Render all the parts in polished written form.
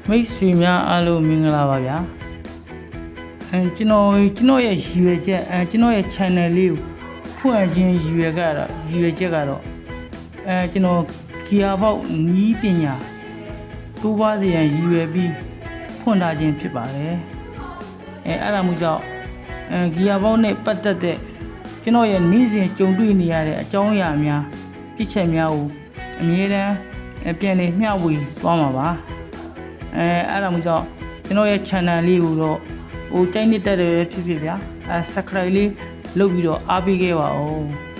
မိတ်ဆွေများအားလုံးမင်္ဂလာပါဗျာကျွန်တော်ရဲ့ရည်ရွယ်ချက်ကျွန်တော်ရဲ့ channel လေးကိုဖွင့်ခြင်းရည်ရွယ်ချက်ကတော့ကျွန်တော် Gearbox နီးပညာတိုးပွားစေရန်ရည်ရွယ်ပြီးဖွင့်ထားခြင်းဖြစ်ပါတယ်အဲ့ဒါမျိုးကြောင့်Gearbox နဲ့ပတ်သက်တဲ့ကျွန်တော်ရဲ့နေ့စဉ်ကြုံတွေ့နေရတဲ့အကြောင်းအရာများပြစ်ချက်များကိုအမြဲတမ်းပြန်လည်မျှဝေသွားမှာပါအဲ့ဒါမျိုးကြောင့်ကျွန်တော်ရဲ့ channel လေးကိုတော့ကြိုက်နှစ်တက်တယ်ဖြစ်ဖြစ်ဗျာsubscribe လေးလုပ်ပြီးတော့အားပေးခဲ့ပါဦး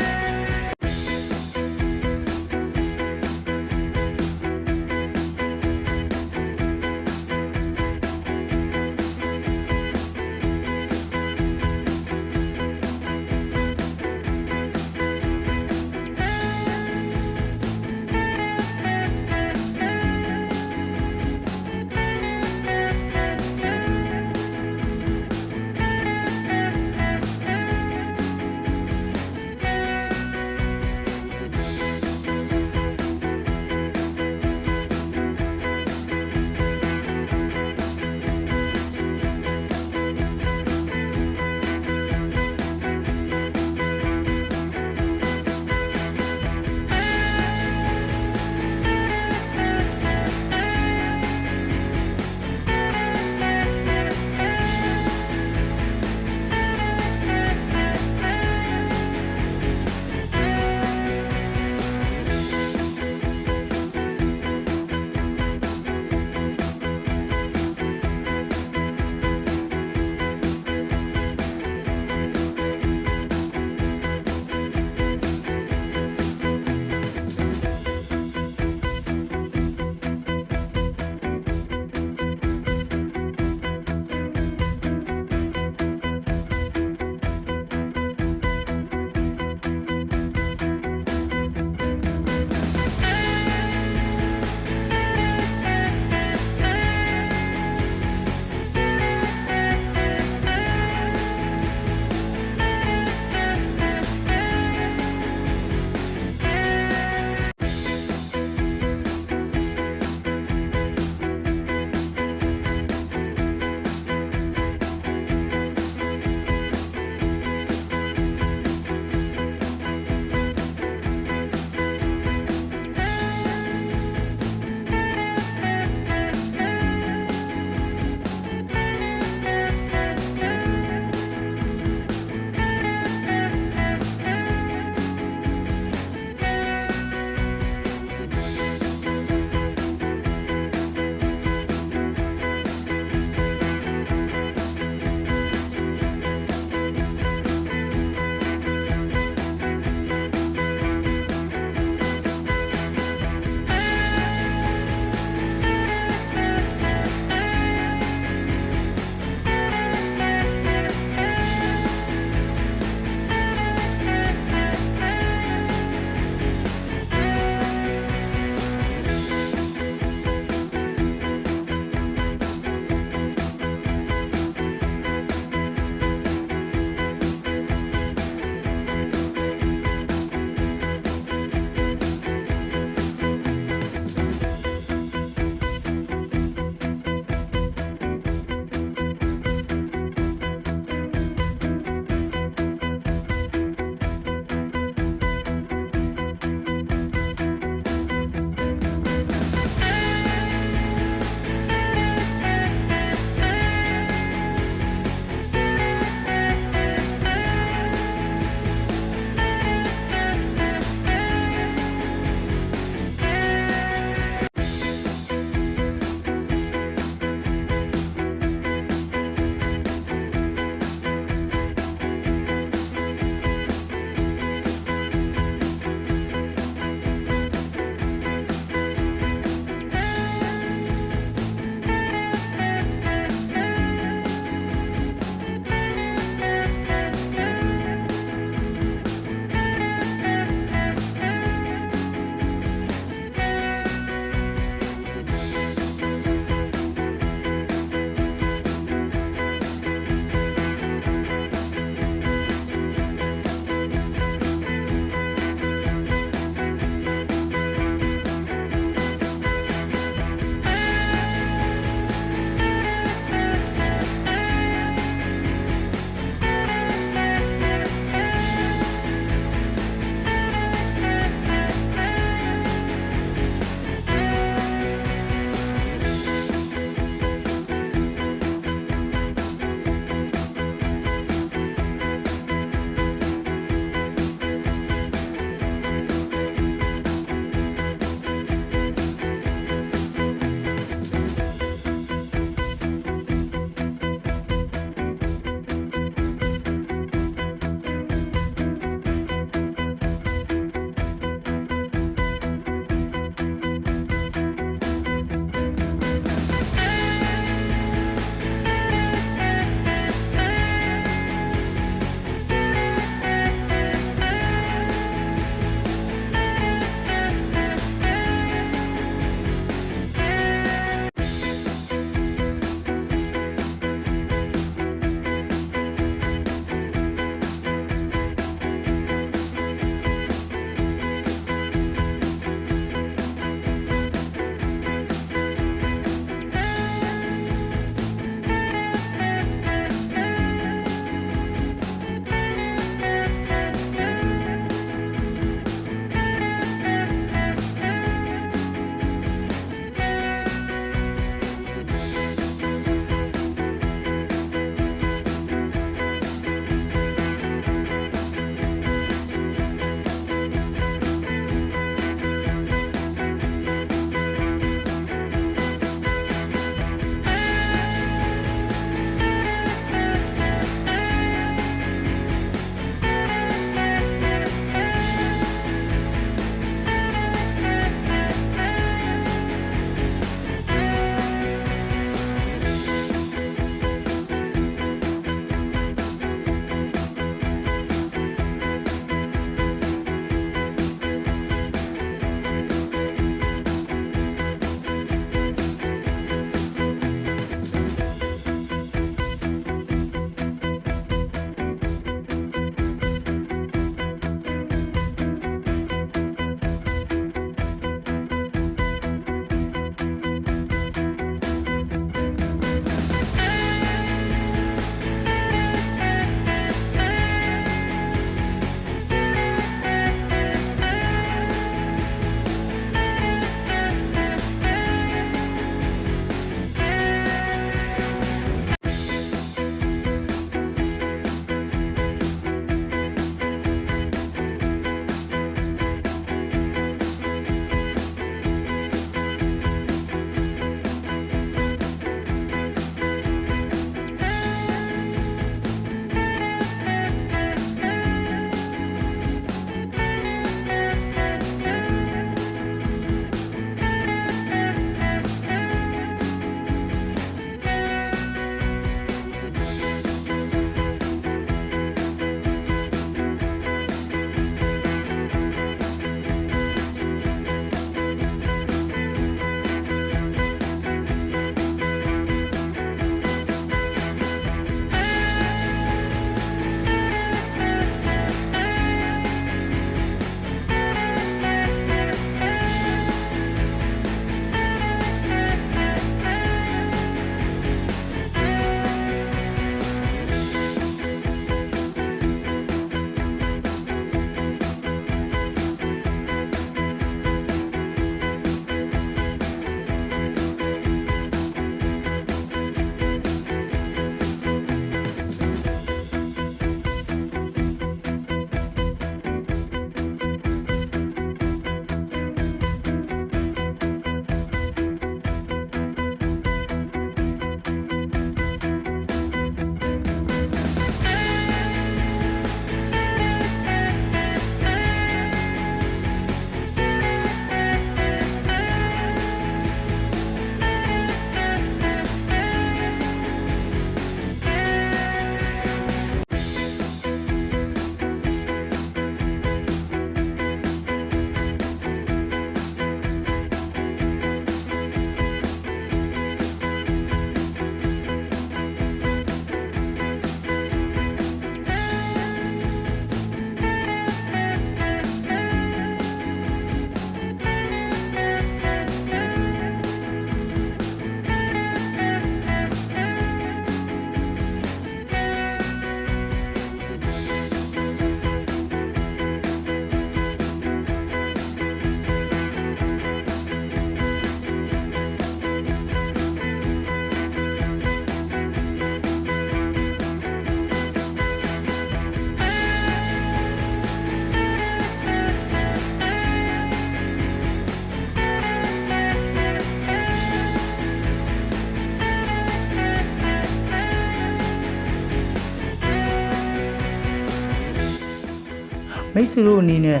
မိတ်ဆွေတို့အနေနဲ့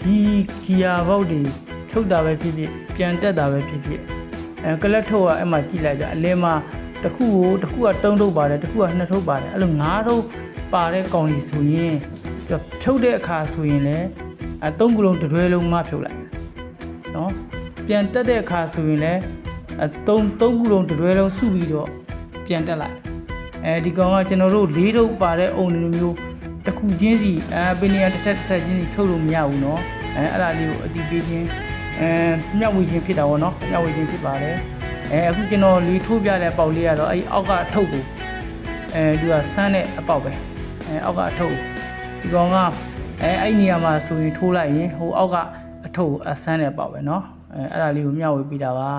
ဒီဂီယာဘောက်တွေထုတ်တာပဲဖြစ်ဖြစ်ပြန်တက်တာပဲဖြစ်ဖြစ်ကလတ်ထုတ်ကအဲ့မှာကြည့်လိုက်ပြအလဲမှာတစ်ခုက3ထုတ်ပါတယ်တစ်ခုက2ထုတ်ပါတယ်အဲ့လို5ထုတ်ပါတဲ့ကောင်ကြီးဆိုရင်ဖြုတ်တဲ့အခါဆိုရင်လည်း3ခုလုံးတွဲလုံးမှဖြုတ်လိုက်နော်ပြန်တက်တဲ့အခါဆိုရင်လည်း3ခုလုံးတွဲလုံးစုပြီးတော့ပြန်တက်လိုက်ဒီကောင်ကကျွန်တော်တို့4ထုတ်ပါတဲ့အုံမျိုးတစ်ခုချင်းစီပင်နေတစ်ဆက်ချင်းစီဖြုတ်လို့မရဘူးเนาะအဲ့ဒါလေးကိုအတိပေးခြင်းမျှဝေခြင်းဖြစ်တာပေါ့เนาะမျှဝေခြင်းဖြစ်ပါတယ်အခုကျွန်တော်လေးထိုးပြတဲ့အပေါက်လေးကတော့အဲ့အောက်ကအထုပ်ကိုသူကဆန်းတဲ့အပေါက်ပဲအောက်ကအထုပ်ဒီကောင်ကအဲ့နေရာမှာဆိုရင်ထိုးလိုက်ရင်ဟိုအောက်ကအထုပ်ကိုဆန်းတဲ့အပေါက်ပဲเนาะအဲ့ဒါလေးကိုမျှဝေပေးတာပါ